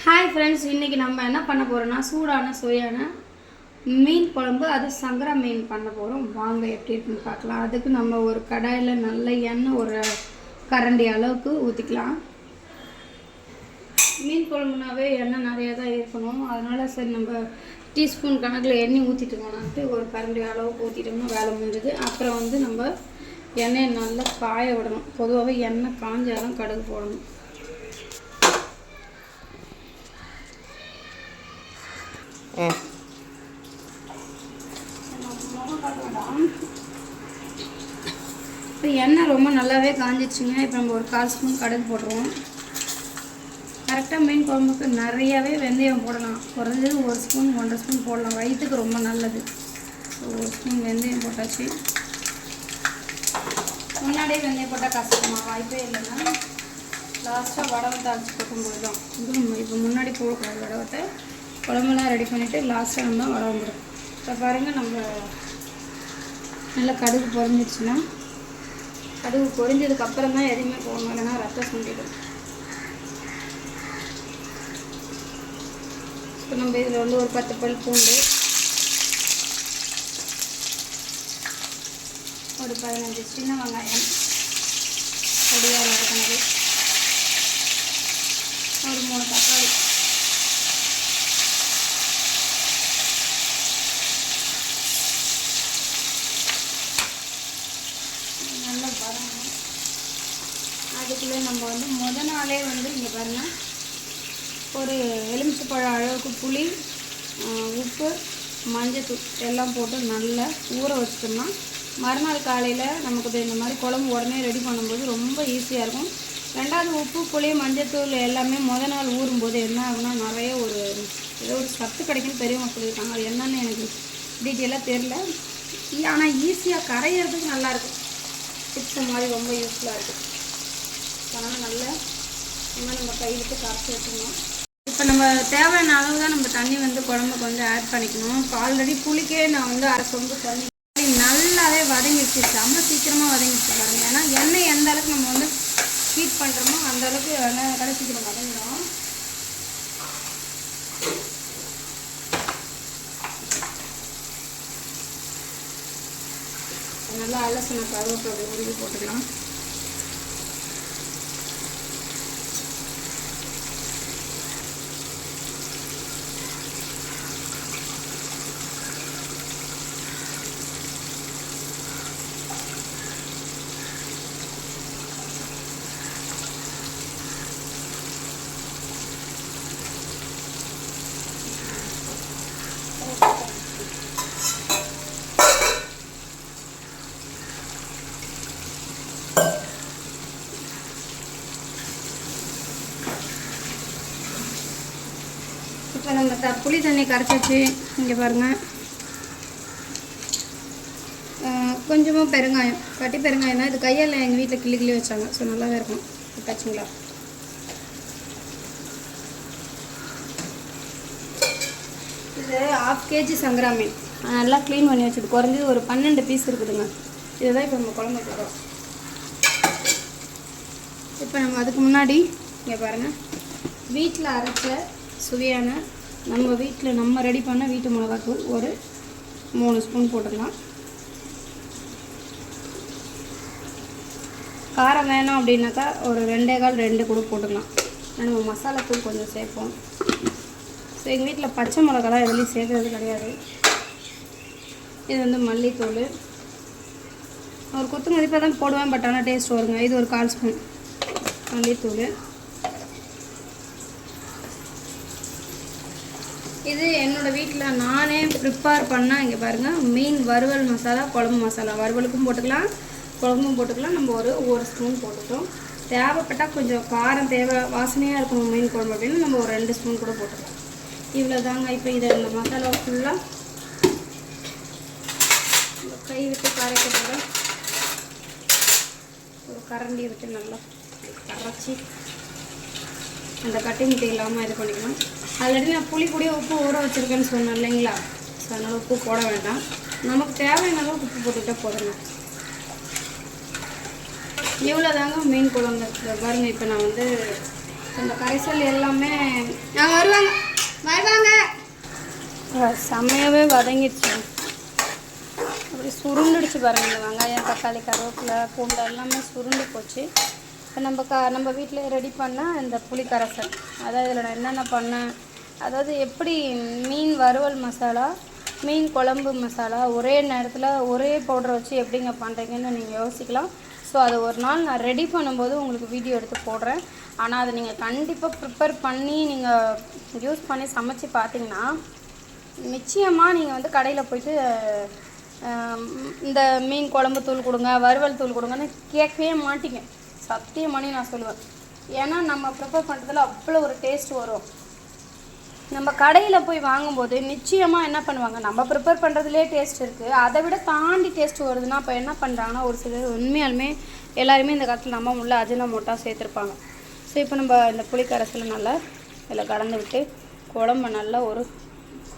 Hi friends, இன்றைக்கி நம்ம என்ன பண்ண போகிறோன்னா சூடான சுவையான மீன் குழம்பு, அது சங்கரா மீன் பண்ண போகிறோம். வாங்க எப்படி இருக்குன்னு பார்க்கலாம். அதுக்கு நம்ம ஒரு கடாயில் நல்ல எண்ணெய் ஒரு கரண்டி அளவுக்கு ஊற்றிக்கலாம். மீன் குழம்புனாவே எண்ணெய் நிறையா தான் இருக்கணும். அதனால் சரி நம்ம டீஸ்பூன் கணக்கில் எண்ணெய் ஊற்றிட்டோம்னான்ட்டு ஒரு கரண்டி அளவுக்கு ஊற்றிட்டோம்னா வேலை முடிஞ்சுது. அப்புறம் நம்ம எண்ணெயை நல்லா காய விடணும். பொதுவாகவே எண்ணெய் காஞ்சாலும் கடுகு போடணும். இப்போ எண்ணெய் ரொம்ப நல்லாவே காஞ்சிச்சுங்க. இப்போ நம்ம ஒரு 1/4 ஸ்பூன் கடுகு போட்டுருவோம். கரெக்டாக மீன் குழம்புக்கு நிறையாவே வெந்தயம் போடலாம். குறைஞ்சது 1 ஸ்பூன் 1.5 ஸ்பூன் போடலாம். வயிற்றுக்கு ரொம்ப நல்லது. 1 ஸ்பூன் வெந்தயம் போட்டாச்சு. முன்னாடியே வெந்தயம் போட்டால் கஷ்டமா வாய்ப்பே இல்லைன்னா லாஸ்ட்டாக வடவை தாளிச்சு போட்டும்போது தான் இப்போ முன்னாடி போடக்கூடாது. வடவத்தை குழம்புலாம் ரெடி பண்ணிவிட்டு லாஸ்ட்டாக நம்ம வடை வந்துடும். இப்போ பாருங்கள், நம்ம நல்லா கடுகு பொரிஞ்சிடுச்சுன்னா கடுகு பொரிஞ்சதுக்கப்புறம் தான் எதுவுமே போகணும், இல்லைன்னா ரத்தம் சுண்டிடும். இப்போ நம்ம இதில் ஒரு 10 பல் பூண்டு, ஒரு 15 சின்ன வெங்காயம் பொடியாக வதக்கினது, ஒரு 3 தக்காளி, நல்லா வதங்கணும். அதுக்குள்ளே நம்ம முத நாளே இங்கே பாருங்கள், ஒரு எலுமிச்சைப்பழம் அளவுக்கு புளி, உப்பு, மஞ்சத்தூள் எல்லாம் போட்டு நல்லா ஊற வச்சிட்டோம்னா மறுநாள் காலையில் நமக்கு இந்த மாதிரி குழம்பு உடனே ரெடி பண்ணும்போது ரொம்ப ஈஸியாக இருக்கும். ரெண்டாவது உப்பு, புளி, மஞ்சத்தூள் எல்லாமே முத நாள் ஊறும்போது என்ன ஆகுனா நிறைய ஏதோ ஒரு சத்து கிடைக்குன்னு பெரியவங்க சொல்லியிருக்காங்க. அது என்னன்னு எனக்கு டீட்டெயிலாக தெரில. ஆனால் ஈஸியாக கரையிறதுக்கு நல்லாயிருக்கும். டிப்ஸ் மாதிரி ரொம்ப யூஸ்ஃபுல்லாக இருக்குது. அதனால் நல்லா நம்ம கைவிட்டு கரைச்சி வச்சுக்கணும். இப்போ நம்ம தேவையான அளவு தான் நம்ம தண்ணி குழம்புக்கு ஆட் பண்ணிக்கணும். இப்போ ஆல்ரெடி புளிக்கே நான் அரை சொம்பு தண்ணி நல்லாவே வதங்கிடுச்சு. செம்ம சீக்கிரமாக வதங்கிடுச்சு பாருங்கள். ஏன்னா எண்ணெய் எந்த அளவுக்கு நம்ம ஹீட் பண்ணுறோமோ அந்த அளவுக்கு எண்ணெய் சீக்கிரம் வதங்கிடும். நல்லா அலசின கருவேப்பிலை உருவி போட்டுக்கலாம். இப்போ நம்ம புளி தண்ணி கரைச்சாச்சு. இங்கே பாருங்கள், கொஞ்சமாக பெருங்காயம், கட்டி பெருங்காயம் தான். இது கையால் எங்கள் வீட்டில் கிள்ளி வச்சாங்க. ஸோ நல்லாவே இருக்கும். பச்சுங்களா, இது 1/2 kg சங்கரா மீன் நல்லா க்ளீன் பண்ணி வச்சுட்டு குறைஞ்சது ஒரு 12 பீஸ் இருக்குதுங்க. இதுதான் இப்போ நம்ம குழம்பு போடுறோம். இப்போ நம்ம அதுக்கு முன்னாடி இங்கே பாருங்கள், வீட்டில் அரைச்ச சுவையான நம்ம ரெடி பண்ண வீட்டு மிளகாத்தூள் ஒரு 3 ஸ்பூன் போட்டுக்கலாம். காரம் வேணும் அப்படின்னாக்கா ஒரு 2 கூட போட்டுக்கலாம். நம்ம மசாலாத்தூள் கொஞ்சம் சேர்ப்போம். ஸோ எங்கள் வீட்டில் பச்சை மிளகாலாம் எதுலேயும் சேர்க்கறது கிடையாது. இது மல்லித்தூள் ஒரு கொத்து மதிப்பாக தான் போடுவேன். பட் ஆனால் டேஸ்ட் வருங்க. இது ஒரு 1/4 ஸ்பூன் மல்லித்தூள். இது என்னோடய வீட்டில் நானே ப்ரிப்பேர் பண்ணால் இங்கே பாருங்கள், மீன் வறுவல் மசாலா, குழம்பு மசாலா. வறுவலுக்கும் போட்டுக்கலாம், குழம்பும் போட்டுக்கலாம். நம்ம ஒரு ஸ்பூன் போட்டுட்டோம். தேவைப்பட்டால் கொஞ்சம் காரம் வாசனையாக இருக்கணும் மீன் குழம்பு அப்படின்னு நம்ம ஒரு 2 ஸ்பூன் கூட போட்டுக்கலாம். இவ்வளோ தாங்க. இப்போ இதை இந்த மசாலா ஃபுல்லாக கை விட்டு கரைக்கிறத ஒரு கரண்டி விட்டு நல்லா கரைச்சி அந்த கட்டி முட்டை இல்லாமல் இது பண்ணிக்கணும். ஆல்ரெடி நான் புளி கூடிய உப்பு ஊற வச்சுருக்கேன்னு சொன்னேன் இல்லைங்களா. ஸோ அதனால் உப்பு போட வேண்டாம். நமக்கு தேவையான அளவுக்கு உப்பு போட்டுக்கிட்டால் போதுங்க. இவ்வளோ தாங்க மீன் குழம்பு. பாருங்கள், இப்போ நான் இந்த கரைசல் எல்லாமே நாங்கள் வருவாங்க வருவாங்க செம்மையாகவே வதங்கிடுச்சு. அப்படி சுருண்டுடுச்சு பாருங்கள். இந்த வெங்காயம் தக்காளி கருவேப்பிலை பூண்டு எல்லாமே சுருண்டு போச்சு. இப்போ நம்ம வீட்டில் ரெடி பண்ணால் இந்த புளி கரைசல். அதாவது இதில் நான் என்னென்ன பண்ணேன், அதாவது எப்படி மீன் வறுவல் மசாலா மீன் குழம்பு மசாலா ஒரே நேரத்தில் ஒரே பவுடரை வச்சு எப்படிங்க பண்ணுறீங்கன்னு நீங்கள் யோசிக்கலாம். ஸோ அது ஒரு நாள் நான் ரெடி பண்ணும்போது உங்களுக்கு வீடியோ எடுத்து போடுறேன். ஆனால் அதை நீங்கள் கண்டிப்பாக ப்ரிப்பேர் பண்ணி நீங்கள் யூஸ் பண்ணி சமைச்சு பார்த்தீங்கன்னா நிச்சயமாக நீங்கள் வந்து கடையில் போய்ட்டு இந்த மீன் குழம்பு தூள் கொடுங்க வறுவல் தூள் கொடுங்கன்னு கேட்கவே மாட்டிங்க. சத்தியமானி நான் சொல்லுவேன். ஏன்னா நம்ம ப்ரிப்பேர் பண்ணுறதுல அவ்வளோ ஒரு டேஸ்ட் வரும். நம்ம கடையில் போய் வாங்கும்போது நிச்சயமாக என்ன பண்ணுவாங்க, நம்ம ப்ரிப்பேர் பண்ணுறதுலே டேஸ்ட் இருக்குது, அதை விட தாண்டி டேஸ்ட் வருதுன்னா அப்போ என்ன பண்ணுறாங்கன்னா ஒரு சிலர் உண்மையாலுமே எல்லாருமே இந்த காலத்தில் நம்ம உள்ள அஜினமோட்டா சேர்த்துருப்பாங்க. ஸோ இப்போ நம்ம இந்த புளிக்கரைசலை நல்லா இதில் கலந்து விட்டு குழம்பு நல்லா ஒரு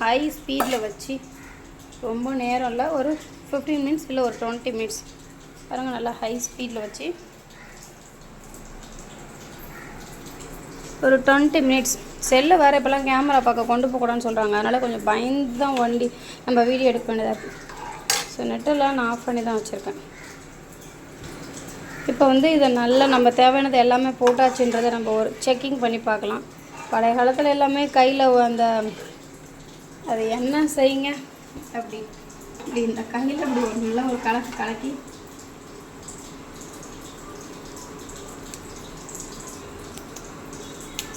ஹை ஸ்பீடில் வச்சு ரொம்ப நேரம் இல்லை ஒரு 15 மினிட்ஸ் இல்லை ஒரு 20 மினிட்ஸ் பாருங்கள், நல்லா ஹை ஸ்பீடில் வச்சு ஒரு 20 மினிட்ஸ். செல்லை வேறு இப்போலாம் கேமரா பார்க்க கொண்டு போகக்கூடாதுன்னு சொல்கிறாங்க. அதனால் கொஞ்சம் பயந்து தான் வண்டி நம்ம வீடியோ எடுக்க வேண்டியதாக இருக்குது. ஸோ நெட்டெல்லாம் நான் ஆஃப் பண்ணி தான் வச்சுருக்கேன். இப்போ வந்து இதை நல்லா நம்ம தேவையானது எல்லாமே போட்டாச்சுன்றதை நம்ம ஒரு செக்கிங் பண்ணி பார்க்கலாம். பழைய காலத்தில் எல்லாமே கையில் அந்த அது என்ன செய்யுங்க அப்படி இப்படி இந்த கையில் அப்படி ஒரு நல்லா ஒரு கலக்கி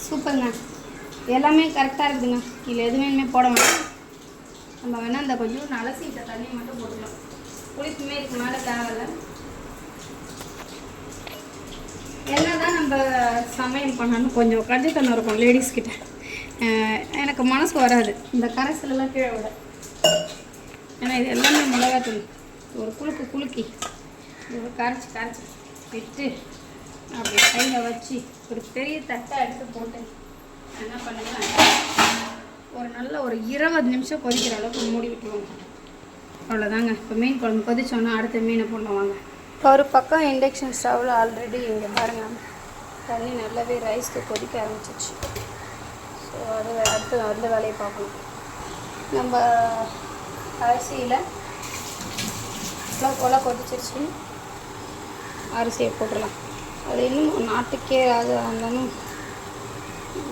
சூப்பருங்க. எல்லாமே கரெக்டாக இருக்குதுங்க. இதில் எதுவுமே இனிமேல் போட வேண்டாம். நம்ம வேணால் இந்த கொஞ்சம் அலசிட்ட தண்ணியை மட்டும் போட்டுக்கலாம். புளிப்புமே இதுக்கு மேலே தேவையில்லை. என்ன தான் நம்ம சமையல் பண்ணாலும் கொஞ்சம் கஞ்சித்தனம் இருக்கும் லேடிஸ்கிட்ட. எனக்கு மனசு வராது இந்த கரைசலெல்லாம் கீழே விட. ஏன்னா இது எல்லாமே மிளகாத்தூள் ஒரு குலுக்கி ஒரு கரைச்சி விட்டு அப்படி கையில் வச்சு ஒரு பெரிய தட்டை எடுத்து போட்டு என்ன பண்ணுவேன், ஒரு நல்ல ஒரு 20 நிமிஷம் கொதிக்கிற அளவுக்கு மூடி விட்டுருவாங்க. அவ்வளோதாங்க. இப்போ மீன் குழம்பு கொதிச்சோன்னா அடுத்த மீனை போடலாம். ஒரு பக்கம் இண்டக்ஷன் ஸ்டவ்வில் ஆல்ரெடி இங்கே பாருங்கள் தண்ணி நல்லாவே ரைஸ்க்கு கொதிக்க ஆரம்பிச்சிச்சு. ஸோ அது அடுத்து அந்த வேலையை பார்க்கணும். நம்ம அரிசியில் கொலை கொதிச்சிருச்சு, அரிசியை போட்டுடலாம். அது இன்னும் நாட்டுக்கே அது இருந்தாலும்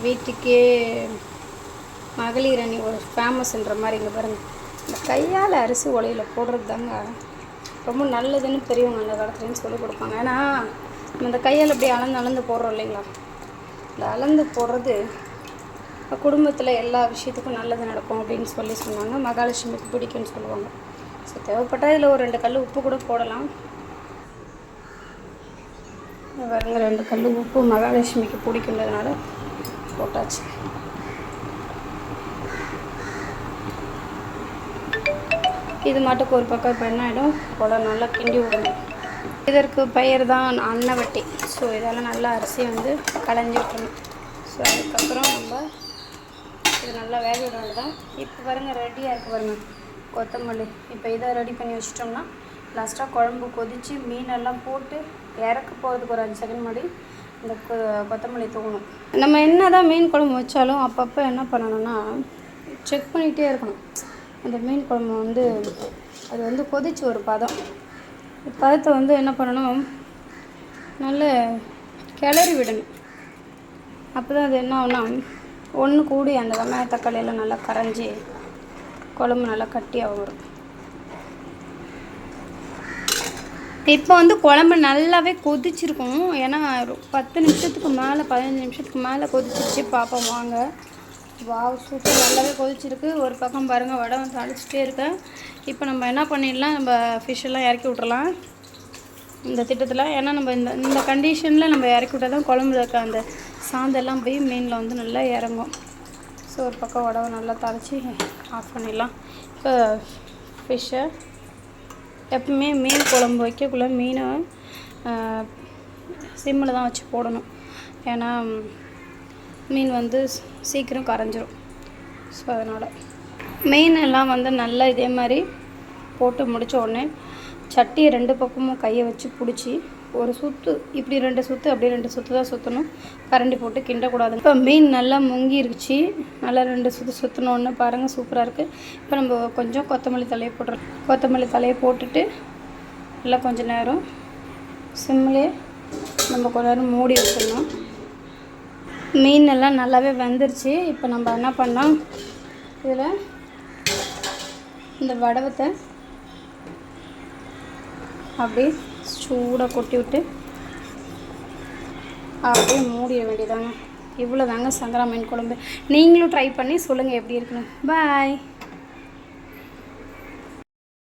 வீட்டுக்கே மகளிர் அணி ஒரு ஃபேமஸ்ன்ற மாதிரி இங்கே பாருங்கள். இந்த கையால் அரிசி உலையில் போடுறது தாங்க ரொம்ப நல்லதுன்னு பெரியவங்க அந்த காலத்துலேருந்து சொல்லிக் கொடுப்பாங்க. ஏன்னா நம்ம இந்த கையால் அப்படி அளந்து போடுறோம் இல்லைங்களா, இந்த அளந்து போடுறது குடும்பத்தில் எல்லா விஷயத்துக்கும் நல்லது நடக்கும் அப்படின்னு சொன்னாங்க. மகாலட்சுமிக்கு பிடிக்கும்னு சொல்லுவாங்க. ஸோ தேவைப்பட்டால் இதில் ஒரு 2 கல் உப்பு கூட போடலாம். பாருங்க 2 கல் உப்பு மகாலட்சுமிக்கு பிடிக்குன்றதுனால போட்டாச்சு. இது மாட்டுக்கு ஒரு பக்கம் இப்போ என்ன ஆகிடும், போல நல்லா கிண்டி விடணும். இதற்கு பெயர் தான் அன்னவட்டி. ஸோ இதெல்லாம் நல்லா அரிசி வந்து களைஞ்சி விட்டுணும். ஸோ அதுக்கப்புறம் நம்ம இது நல்லா வேக விட வேண்டியதான். இப்போ பாருங்கள் ரெடியாக இருக்குது பாருங்கள் கொத்தமல்லி. இப்போ இதை ரெடி பண்ணி வச்சிட்டோம்னா லாஸ்ட்டாக குழம்பு கொதித்து மீனெல்லாம் போட்டு இறக்க போகிறதுக்கு ஒரு 5 செகண்ட் முன்னாடி இந்த கொத்தமல்லி தூங்கணும். நம்ம என்ன தான் மீன் குழம்பு வச்சாலும் அப்பப்போ என்ன பண்ணணும்னா செக் பண்ணிகிட்டே இருக்கணும். அந்த மீன் குழம்பு வந்து அது வந்து கொதிச்சு ஒரு பதத்தை வந்து என்ன பண்ணணும், நல்ல கிளறி விடணும். அப்போ தான் அது என்ன ஆகுனா ஒன்று கூடி அந்த வெங்காய தக்காளியெல்லாம் நல்லா கரைஞ்சி குழம்பு நல்லா கட்டியாக வரும். இப்போ வந்து குழம்பு நல்லாவே கொதிச்சிருக்கும். ஏன்னா 10 நிமிஷத்துக்கு மேலே 15 நிமிஷத்துக்கு மேலே கொதிச்சிருச்சு. பார்ப்போம் வாங்க. வாவ் சூப்பர், நல்லாவே கொதிச்சிருக்கு. ஒரு பக்கம் பாருங்கள் வடை தாளிச்சிட்டே இருக்கேன். இப்போ நம்ம என்ன பண்ணிடலாம், நம்ம ஃபிஷ்ஷெல்லாம் இறக்கி விட்றலாம் இந்த திட்டத்தில். ஏன்னா நம்ம இந்த கண்டிஷனில் நம்ம இறக்கி விட்டால் தான் குழம்புல இருக்க அந்த சாந்தெல்லாம் போய் மீனில் வந்து நல்லா இறங்கும். ஸோ ஒரு பக்கம் வடவை நல்லா தாளித்து ஆஃப் பண்ணிடலாம். இப்போ ஃபிஷ்ஷை எப்பவுமே மீன் குழம்பு வைக்கக்குள்ளே மீனை சிம்மில் தான் வச்சு போடணும். ஏன்னா மீன் வந்து சீக்கிரம் கரைஞ்சிரும். ஸோ அதனால் மீனெல்லாம் வந்து நல்லா இதே மாதிரி போட்டு முடித்த உடனே சட்டியை 2 பக்கமும் கையை வச்சு பிடிச்சி ஒரு சுற்று இப்படி 2 சுற்று அப்படியே 2 சுற்று தான் சுற்றணும். கரண்டி போட்டு கிண்டக்கூடாது. இப்போ மீன் நல்லா முங்கிருச்சு. நல்லா 2 சுற்று சுற்றினோன்னு பாருங்கள், சூப்பராக இருக்குது. இப்போ நம்ம கொஞ்சம் கொத்தமல்லி தலையை போட்டுறோம். கொத்தமல்லி தலையை போட்டுட்டு நல்லா கொஞ்சம் நேரம் சிம்மிலே நம்ம கொஞ்ச நேரம் மூடி வச்சிடணும். மீன் எல்லாம் நல்லாவே வெந்துருச்சு. இப்போ நம்ம என்ன பண்ணோம், இதில் இந்த வடவத்தை அப்படியே சூடாக கொட்டி விட்டு அப்படியே மூடிட வேண்டியதாங்க. இவ்வளோ தாங்க சங்கரா மீன் குழம்பு. நீங்களும் ட்ரை பண்ணி சொல்லுங்கள் எப்படி இருக்குன்னு. பாய்.